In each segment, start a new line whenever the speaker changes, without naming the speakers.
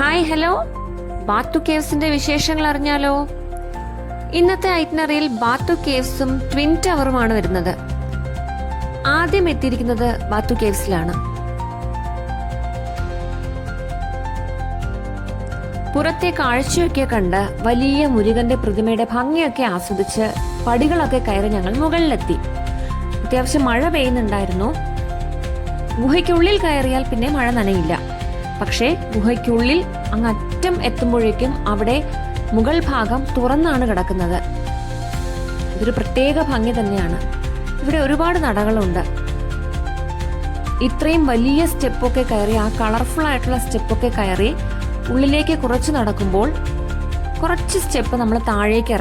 Hi hello, ബാത്തു കേവ്സിന്റെ വിശേഷങ്ങൾ അറിഞ്ഞാലോ? ഇന്നത്തെ ഐറ്റിനറിയിൽ ബാത്തു കേവ്സും twin ടവറുമാണ് വരുന്നത്. ആദ്യം എത്തിയിരിക്കുന്നത് ബാത്തു കേവ്സിലാണ്. പുറത്തെ കാഴ്ചയൊക്കെ കണ്ട് വലിയ മുരുകന്റെ പ്രതിമയുടെ ഭംഗിയൊക്കെ ആസ്വദിച്ച് പടികളൊക്കെ കയറി ഞങ്ങൾ മുകളിലെത്തി. അത്യാവശ്യം മഴ പെയ്യുന്നുണ്ടായിരുന്നു. ഗുഹയ്ക്കുള്ളിൽ കയറിയാൽ പിന്നെ മഴ നനയില്ല. പക്ഷേ ഗുഹയ്ക്കുള്ളിൽ അങ്ങറ്റം എത്തുമ്പോഴേക്കും അവിടെ മുകൾ ഭാഗം തുറന്നാണ് കിടക്കുന്നത്. ഇതൊരു പ്രത്യേക ഭംഗി തന്നെയാണ്. ഇവിടെ ഒരുപാട് നടകളുണ്ട്. ഇത്രയും വലിയ സ്റ്റെപ്പൊക്കെ കയറി, ആ കളർഫുൾ ആയിട്ടുള്ള സ്റ്റെപ്പൊക്കെ കയറി ഉള്ളിലേക്ക് കുറച്ച് നടക്കുമ്പോൾ കുറച്ച് സ്റ്റെപ്പ് നമ്മൾ താഴേക്ക്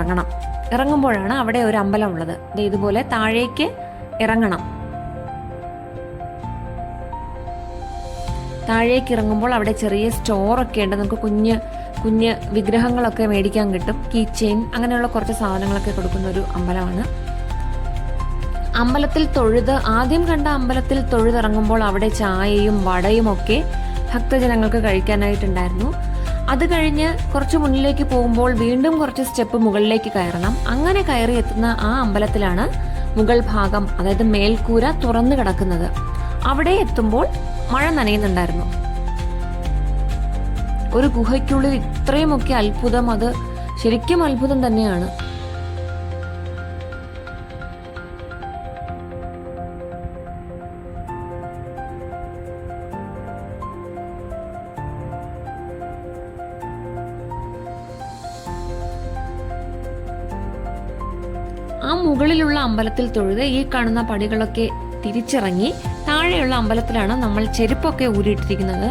ഇറങ്ങുമ്പോഴാണ് അവിടെ ഒരു അമ്പലം ഉള്ളത്. ഇതുപോലെ താഴേക്ക് ഇറങ്ങണം. താഴേക്ക് ഇറങ്ങുമ്പോൾ അവിടെ ചെറിയ സ്റ്റോറൊക്കെ ഉണ്ട്. നമുക്ക് കുഞ്ഞ് കുഞ്ഞ് വിഗ്രഹങ്ങളൊക്കെ മേടിക്കാൻ കിട്ടും. കീ ചെയിൻ അങ്ങനെയുള്ള കുറച്ച് സാധനങ്ങളൊക്കെ കൊടുക്കുന്ന ഒരു അമ്പലമാണ്. അമ്പലത്തിൽ ആദ്യം കണ്ട അമ്പലത്തിൽ തൊഴുതിറങ്ങുമ്പോൾ അവിടെ ചായയും വടയും ഒക്കെ ഭക്തജനങ്ങൾക്ക് കഴിക്കാനായിട്ടുണ്ടായിരുന്നു. അത് കഴിഞ്ഞ് കുറച്ച് മുന്നിലേക്ക് പോകുമ്പോൾ വീണ്ടും കുറച്ച് സ്റ്റെപ്പ് മുകളിലേക്ക് കയറണം. അങ്ങനെ കയറി എത്തുന്ന ആ അമ്പലത്തിലാണ് മുകൾ ഭാഗം, അതായത് മേൽക്കൂര തുറന്നു കിടക്കുന്നത്. അവിടെ എത്തുമ്പോൾ മഴ നനയുന്നുണ്ടായിരുന്നു. ഒരു ഗുഹയ്ക്കുള്ളിൽ ഇത്രയുമൊക്കെ അത്ഭുതം, അത് ശരിക്കും അത്ഭുതം തന്നെയാണ്. ആ മുകളിലുള്ള അമ്പലത്തിൽ തൊഴുത് ഈ കാണുന്ന പടികളൊക്കെ തിരിച്ചിറങ്ങി താഴെയുള്ള അമ്പലത്തിലാണ് നമ്മൾ ചെരുപ്പൊക്കെ ഊരിയിട്ടിരിക്കുന്നത്.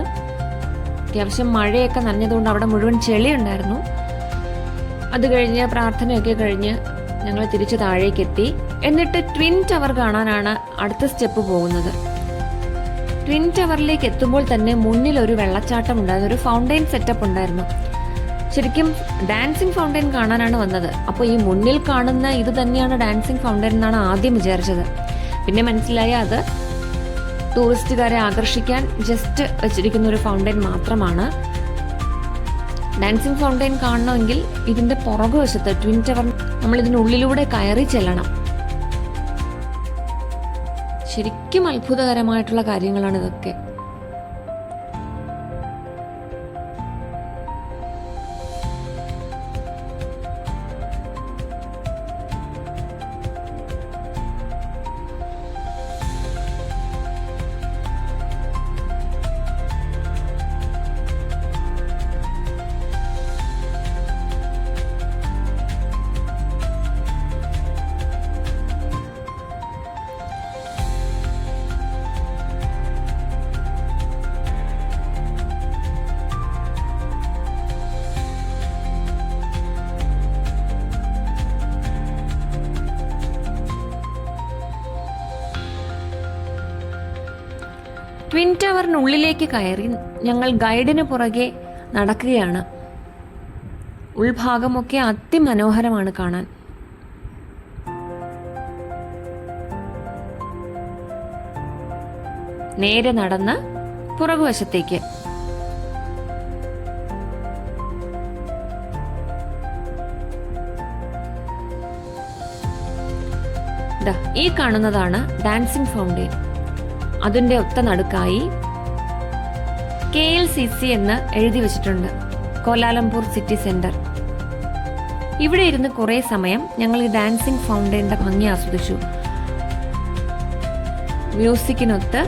അത്യാവശ്യം മഴയൊക്കെ നനഞ്ഞതുകൊണ്ട് അവിടെ മുഴുവൻ ചെളി ഉണ്ടായിരുന്നു. അത് കഴിഞ്ഞ് പ്രാർത്ഥനയൊക്കെ കഴിഞ്ഞ് ഞങ്ങൾ തിരിച്ച് താഴേക്ക് എത്തി. എന്നിട്ട് ട്വിൻ ടവർ കാണാനാണ് അടുത്ത സ്റ്റെപ്പ് പോകുന്നത്. ട്വിൻ ടവറിലേക്ക് എത്തുമ്പോൾ തന്നെ മുന്നിൽ ഒരു വെള്ളച്ചാട്ടം ഉണ്ടായിരുന്നു, ഒരു ഫൗണ്ടെയിൻ സെറ്റപ്പ് ഉണ്ടായിരുന്നു. ശരിക്കും ഡാൻസിങ് ഫൗണ്ടെയിൻ കാണാനാണ് വന്നത്. അപ്പോൾ ഈ മുന്നിൽ കാണുന്ന ഇത് തന്നെയാണ് ഡാൻസിങ് ഫൗണ്ടെയിൻ എന്നാണ് ആദ്യം വിചാരിച്ചത്. പിന്നെ മനസ്സിലായ അത് ടൂറിസ്റ്റുകാരെ ആകർഷിക്കാൻ ജസ്റ്റ് വെച്ചിരിക്കുന്ന ഒരു ഫൗണ്ടെയിൻ മാത്രമാണ്. ഡാൻസിങ് ഫൗണ്ടെയിൻ കാണണമെങ്കിൽ ഇതിന്റെ പുറകുവശത്ത് ട്വിൻ ടവർ നമ്മൾ ഇതിനുള്ളിലൂടെ കയറി ചെല്ലണം. ശരിക്കും അത്ഭുതകരമായിട്ടുള്ള കാര്യങ്ങളാണ് ഇതൊക്കെ. ട്വിൻ ടവറിനുള്ളിലേക്ക് കയറി ഞങ്ങൾ ഗൈഡിന് പുറകെ നടക്കുകയാണ്. ഉൾഭാഗമൊക്കെ അതിമനോഹരമാണ് കാണാൻ. നേരെ നടന്ന് പുറകുവശത്തേക്ക്. ഈ കാണുന്നതാണ് ഡാൻസിങ് ഫൗണ്ടെയിൻ. അതിന്റെ ഒത്ത നടുക്കായി KLCC എന്ന് എഴുതി വെച്ചിട്ടുണ്ട്, കോലാലംപൂർ സിറ്റി സെന്റർ. ഇവിടെ ഇരുന്ന് കുറെ സമയം ഞങ്ങൾ ഈ ഡാൻസിങ് ഫൗണ്ടെയിന്റെ ഭംഗി ആസ്വദിച്ചു. മ്യൂസിക്കിനൊത്ത്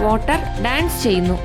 വാട്ടർ ഡാൻസ് ചെയ്യുന്നു.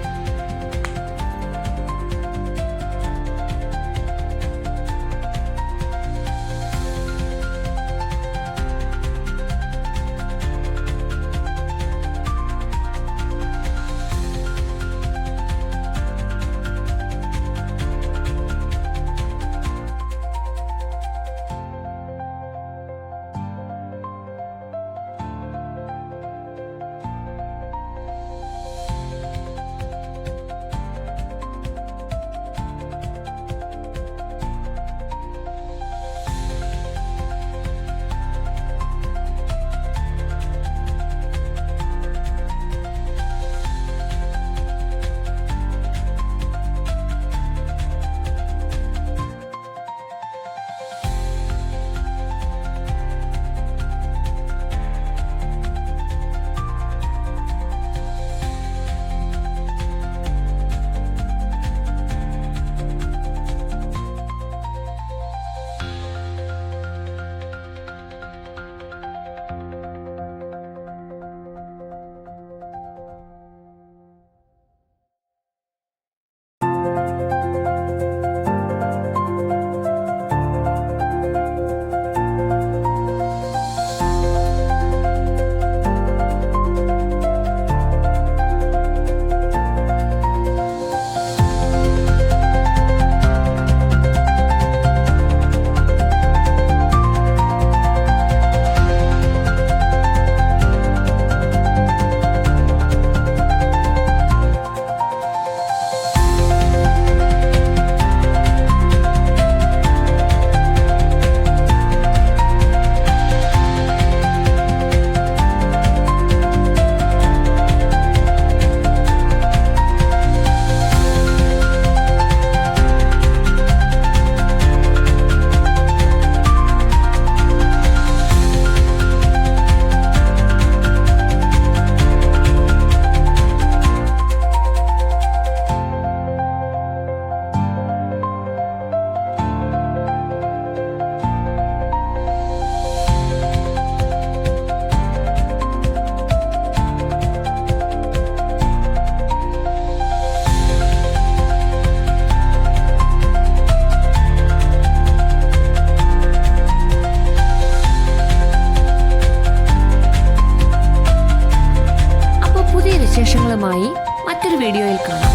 വീഡിയോയിൽ കാണാം.